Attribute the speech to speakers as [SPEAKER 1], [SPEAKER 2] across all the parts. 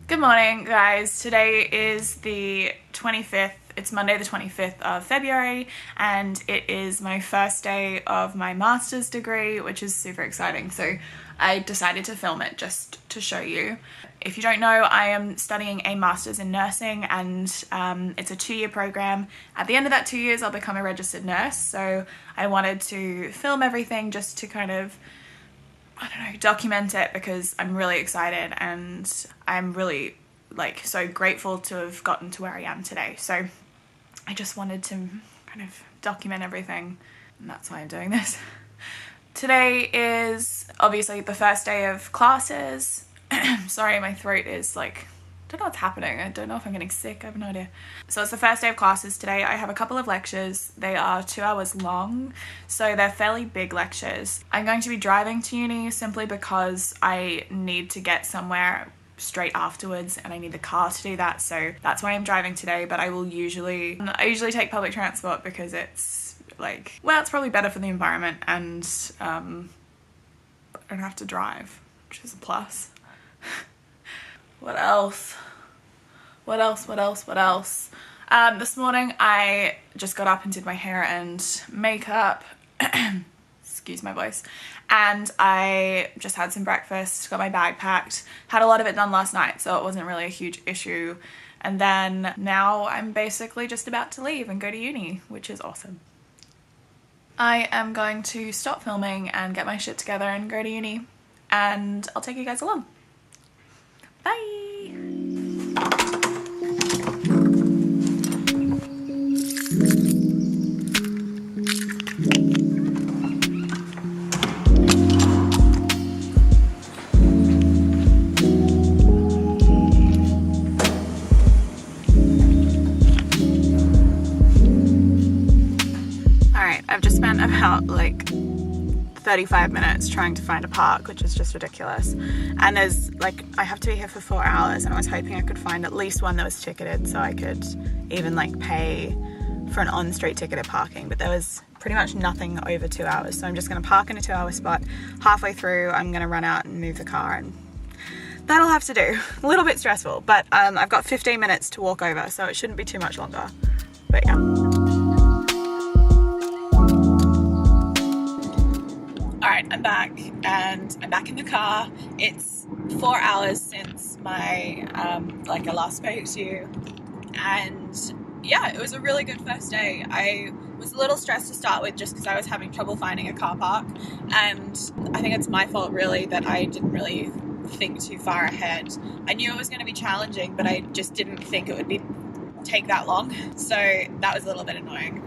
[SPEAKER 1] Good morning, guys. Today is the 25th. It's Monday the 25th of February, and it is my first day of my master's degree, which is super exciting. So I decided to film it just to show you. If you don't know, I am studying a master's in nursing, and it's a 2-year program. At the end of that 2 years, I'll become a registered nurse. So I wanted to film everything just to kind of, I don't know, document it, because I'm really excited and I'm really so grateful to have gotten to where I am today. So I just wanted to kind of document everything, and that's why I'm doing this. Today is obviously the first day of classes. Sorry, my throat is I don't know what's happening. I don't know if I'm getting sick. I have no idea. So it's the first day of classes today. I have a couple of lectures. They are 2 hours long, so they're fairly big lectures. I'm going to be driving to uni simply because I need to get somewhere straight afterwards, and I need the car to do that. So that's why I'm driving today. But I usually take public transport because it's it's probably better for the environment, and I don't have to drive, which is a plus. What else? This morning I just got up and did my hair and makeup. Excuse my voice. And I just had some breakfast, got my bag packed, had a lot of it done last night, so it wasn't really a huge issue. And then now I'm basically just about to leave and go to uni, which is awesome. I am going to stop filming and get my shit together and go to uni, and I'll take you guys along. Bye! Alright, I've just spent about 35 minutes trying to find a park, which is just ridiculous. And there's I have to be here for 4 hours, and I was hoping I could find at least one that was ticketed so I could even pay for an on-street ticketed parking, but there was pretty much nothing over 2 hours. So I'm just going to park in a 2-hour spot. Halfway through I'm going to run out and move the car, and that'll have to do. A little bit stressful, but I've got 15 minutes to walk over, so it shouldn't be too much longer. But yeah. Alright, I'm back, and I'm back in the car. It's 4 hours since my I last spoke to you, and yeah, it was a really good first day. I was a little stressed to start with just because I was having trouble finding a car park, and I think it's my fault really that I didn't really think too far ahead. I knew it was going to be challenging, but I just didn't think it would take that long, so that was a little bit annoying.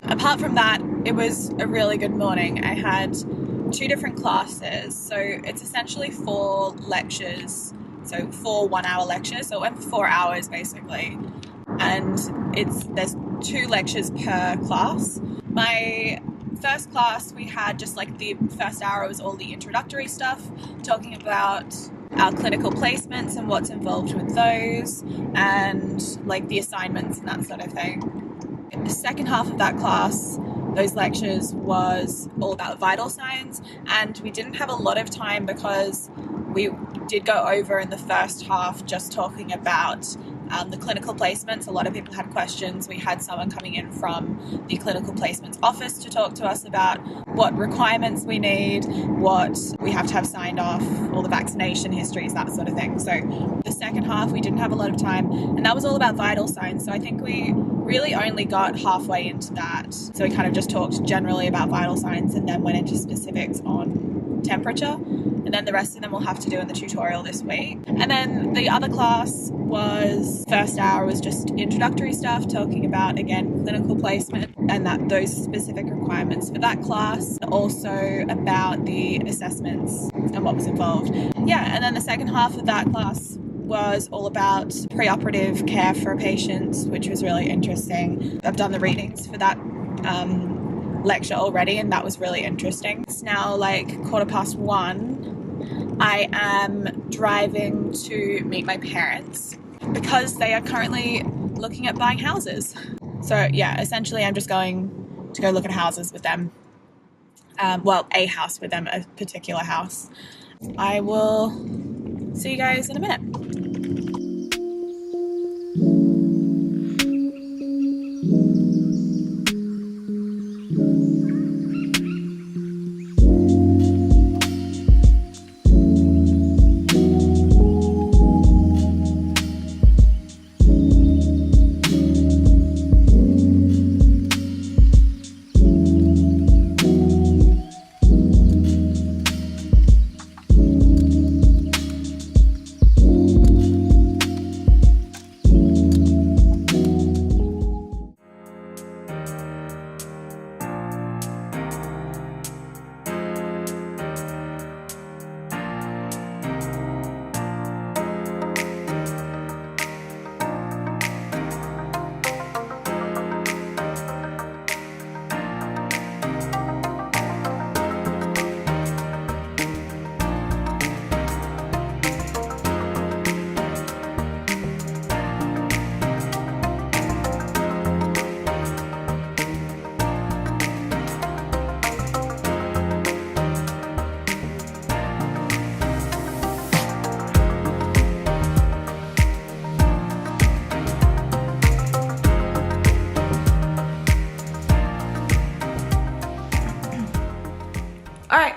[SPEAKER 1] Apart from that, it was a really good morning. I had 2 different classes, so it's essentially 4 lectures, so 4 one-hour lectures, so it went for 4 hours basically, and there's 2 lectures per class. My first class, we had just the first hour was all the introductory stuff, talking about our clinical placements and what's involved with those, and the assignments and that sort of thing. The second half of that class, those lectures, was all about vital signs, and we didn't have a lot of time because we did go over in the first half just talking about the clinical placements. A lot of people had questions. We had someone coming in from the clinical placements office to talk to us about what requirements we need, what we have to have signed off, all the vaccination histories, that sort of thing. So the second half we didn't have a lot of time, and that was all about vital signs. So I think we really only got halfway into that. So we kind of just talked generally about vital signs and then went into specifics on temperature. And then the rest of them we'll have to do in the tutorial this week. And then the other class first hour was just introductory stuff, talking about, again, clinical placement and those specific requirements for that class. Also about the assessments and what was involved. Yeah, and then the second half of that class was all about preoperative care for a patient, which was really interesting. I've done the readings for that lecture already, and that was really interesting. It's now 1:15. I am driving to meet my parents because they are currently looking at buying houses. So yeah, essentially I'm just going to go look at houses with them. A house with them, a particular house. I will see you guys in a minute.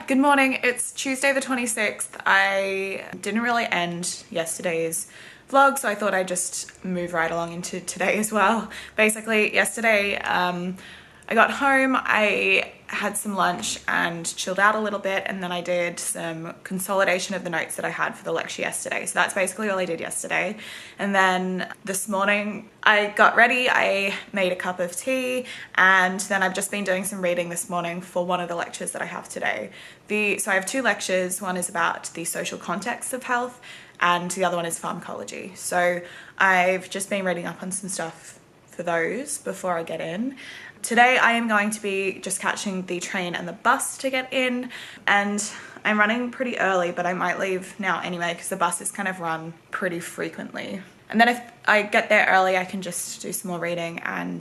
[SPEAKER 1] Good morning. It's Tuesday the 26th. I didn't really end yesterday's vlog, so I thought I'd just move right along into today as well. Basically, yesterday I got home, I had some lunch and chilled out a little bit, and then I did some consolidation of the notes that I had for the lecture yesterday. So that's basically all I did yesterday. And then this morning I got ready, I made a cup of tea, and then I've just been doing some reading this morning for one of the lectures that I have today. So I have two lectures. One is about the social context of health and the other one is pharmacology. So I've just been reading up on some stuff for those before I get in. Today I am going to be just catching the train and the bus to get in, and I'm running pretty early, but I might leave now anyway because the buses kind of run pretty frequently. And then if I get there early, I can just do some more reading and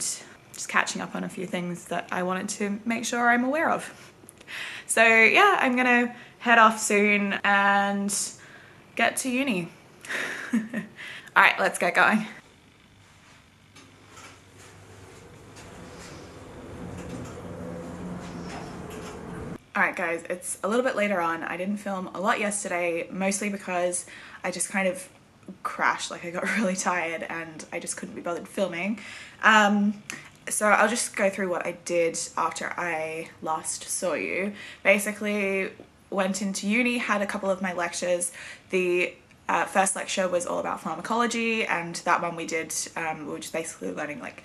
[SPEAKER 1] just catching up on a few things that I wanted to make sure I'm aware of. So yeah, I'm gonna head off soon and get to uni. All right, let's get going. Alright guys, it's a little bit later on. I didn't film a lot yesterday, mostly because I just kind of crashed, like I got really tired and I just couldn't be bothered filming. So I'll just go through what I did after I last saw you. Basically, went into uni, had a couple of my lectures. The first lecture was all about pharmacology, and that one we did, we were just basically learning like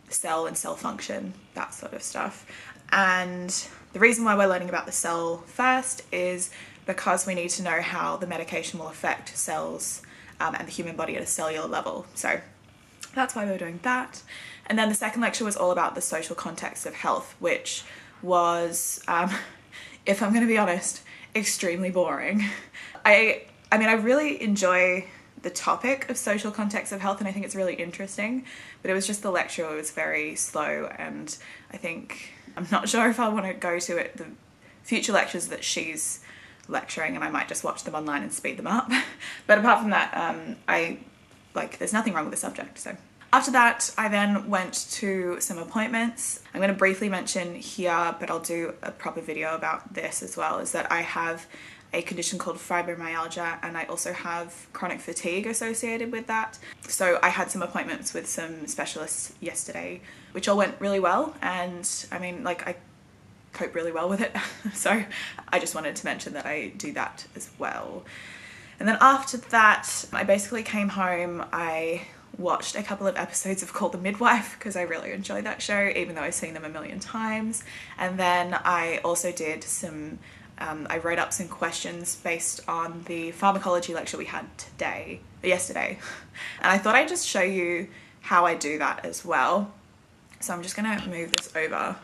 [SPEAKER 1] cell and cell function, that sort of stuff. And the reason why we're learning about the cell first is because we need to know how the medication will affect cells and the human body at a cellular level. So that's why we're doing that. And then the second lecture was all about the social context of health, which was, if I'm going to be honest, extremely boring. I mean, I really enjoy the topic of social context of health and I think it's really interesting, but it was just the lecture, it was very slow, and I think I'm not sure if I want to go to the future lectures that she's lecturing, and I might just watch them online and speed them up. But apart from that, there's nothing wrong with the subject. So after that, I then went to some appointments. I'm going to briefly mention here, but I'll do a proper video about this as well, is that I have a condition called fibromyalgia, and I also have chronic fatigue associated with that. So I had some appointments with some specialists yesterday, which all went really well, and I mean, like, I cope really well with it. So I just wanted to mention that I do that as well. And then after that, I basically came home, I watched a couple of episodes of Called the Midwife because I really enjoy that show, even though I've seen them a million times. And then I also did some I wrote up some questions based on the pharmacology lecture we had yesterday. And I thought I'd just show you how I do that as well. So I'm just gonna move this over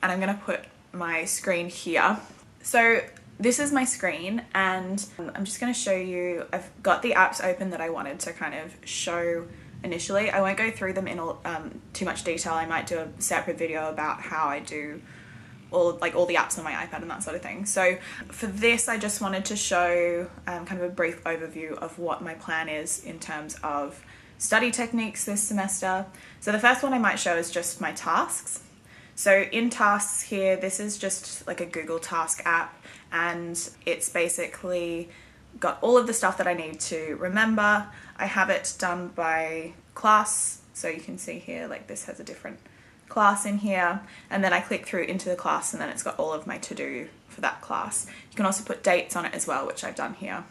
[SPEAKER 1] and I'm gonna put my screen here. So this is my screen, and I'm just gonna show you, I've got the apps open that I wanted to kind of show initially. I won't go through them in too much detail. I might do a separate video about how I do all the apps on my iPad and that sort of thing. So for this, I just wanted to show kind of a brief overview of what my plan is in terms of study techniques this semester. So the first one I might show is just my tasks. So in tasks here, this is just like a Google Task app, and it's basically got all of the stuff that I need to remember. I have it done by class, so you can see here, like this has a different class in here, and then I click through into the class and then it's got all of my to-do for that class. You can also put dates on it as well, which I've done here.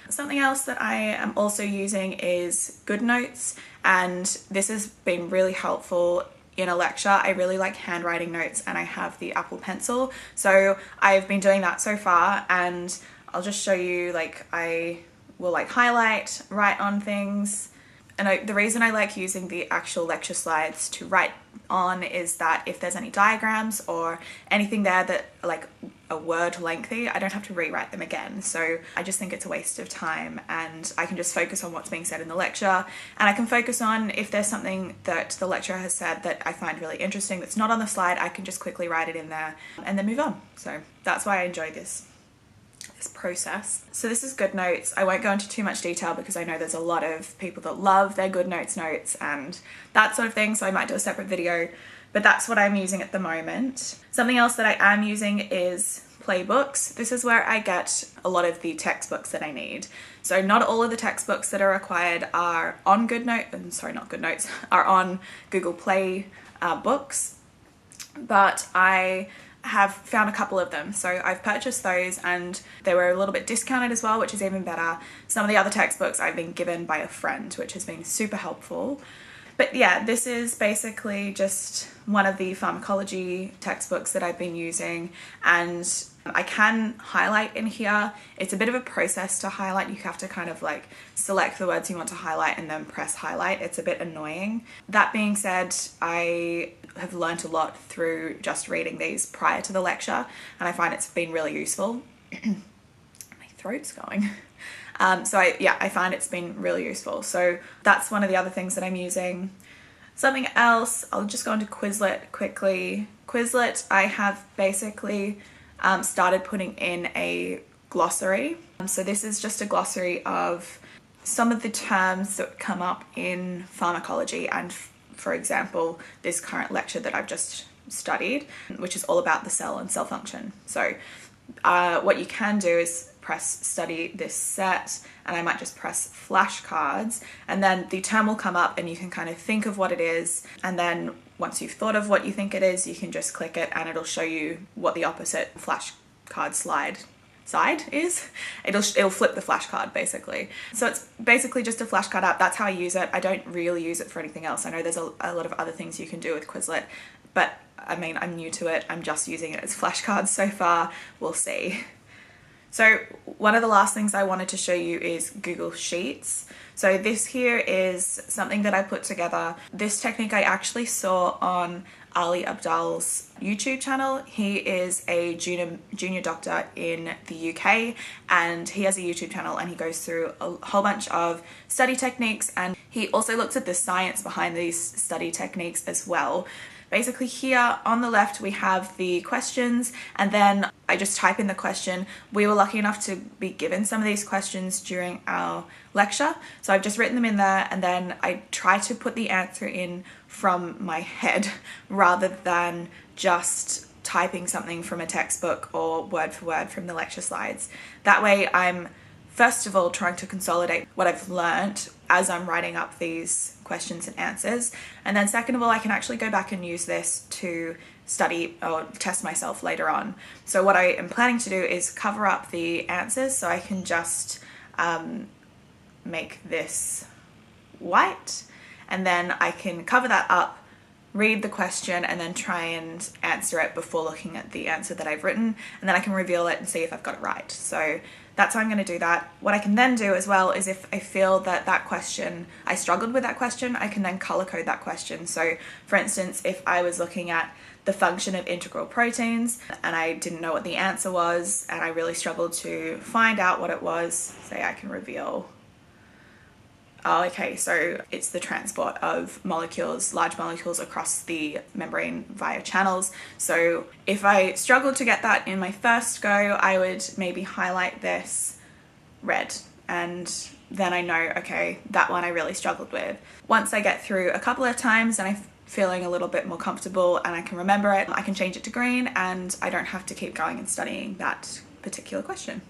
[SPEAKER 1] Something else that I am also using is GoodNotes, and this has been really helpful in a lecture. I really like handwriting notes, and I have the Apple Pencil, so I've been doing that so far, and I'll just show you, like, I will like highlight, write on things. And the reason I like using the actual lecture slides to write on is that if there's any diagrams or anything there that are like a word lengthy, I don't have to rewrite them again. So I just think it's a waste of time, and I can just focus on what's being said in the lecture, and I can focus on if there's something that the lecturer has said that I find really interesting that's not on the slide, I can just quickly write it in there and then move on. So that's why I enjoy this process. So this is GoodNotes. I won't go into too much detail because I know there's a lot of people that love their GoodNotes notes and that sort of thing, so I might do a separate video but that's what I'm using at the moment. Something else that I am using is playbooks. This is where I get a lot of the textbooks that I need. So not all of the textbooks that are required are on GoodNotes, are on Google Play books, but I have found a couple of them. So I've purchased those and they were a little bit discounted as well, which is even better. Some of the other textbooks I've been given by a friend, which has been super helpful. But yeah, this is basically just one of the pharmacology textbooks that I've been using, and I can highlight in here. It's a bit of a process to highlight. You have to kind of like select the words you want to highlight and then press highlight. It's a bit annoying. That being said, I have learnt a lot through just reading these prior to the lecture, and I find it's been really useful. My throat's going. So I find it's been really useful. So that's one of the other things that I'm using. Something else, I'll just go into Quizlet quickly. Quizlet, I have basically started putting in a glossary. So this is just a glossary of some of the terms that come up in pharmacology and, for example, this current lecture that I've just studied, which is all about the cell and cell function. So what you can do is press study this set, and I might just press flashcards, and then the term will come up and you can kind of think of what it is, and then once you've thought of what you think it is, you can just click it and it'll show you what the opposite flashcard side is. It'll flip the flashcard basically. So it's basically just a flashcard app. That's how I use it. I don't really use it for anything else. I know there's a lot of other things you can do with Quizlet, but I mean, I'm new to it. I'm just using it as flashcards so far. We'll see. So one of the last things I wanted to show you is Google Sheets. So this here is something that I put together. This technique I actually saw on Ali Abdal's YouTube channel. He is a junior doctor in the UK, and he has a YouTube channel and he goes through a whole bunch of study techniques, and he also looks at the science behind these study techniques as well. Basically here on the left we have the questions, and then I just type in the question. We were lucky enough to be given some of these questions during our lecture, so I've just written them in there, and then I try to put the answer in from my head rather than just typing something from a textbook or word for word from the lecture slides. That way I'm first of all trying to consolidate what I've learnt as I'm writing up these questions and answers, and then second of all I can actually go back and use this to study or test myself later on. So what I am planning to do is cover up the answers, so I can just make this white, and then I can cover that up, read the question, and then try and answer it before looking at the answer that I've written, and then I can reveal it and see if I've got it right. So that's how I'm going to do that. What I can then do as well is if I feel that I struggled with that question, I can then color code that question. So for instance, if I was looking at the function of integral proteins and I didn't know what the answer was and I really struggled to find out what it was, say I can reveal, oh, okay, so it's the transport of molecules, large molecules across the membrane via channels. So if I struggled to get that in my first go, I would maybe highlight this red, and then I know, okay, that one I really struggled with. Once I get through a couple of times and I'm feeling a little bit more comfortable and I can remember it, I can change it to green, and I don't have to keep going and studying that particular question.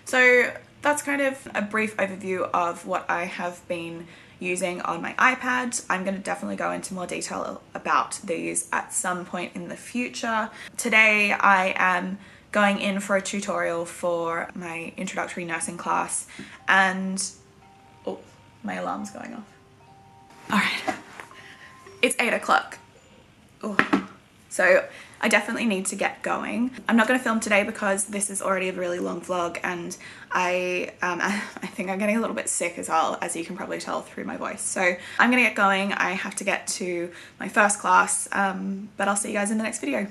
[SPEAKER 1] So that's kind of a brief overview of what I have been using on my iPad. I'm going to definitely go into more detail about these at some point in the future. Today I am going in for a tutorial for my introductory nursing class, and oh, my alarm's going off. All right, it's 8 o'clock. Oh. So I definitely need to get going. I'm not going to film today because this is already a really long vlog, and I think I'm getting a little bit sick as well, as you can probably tell through my voice. So I'm going to get going. I have to get to my first class, but I'll see you guys in the next video.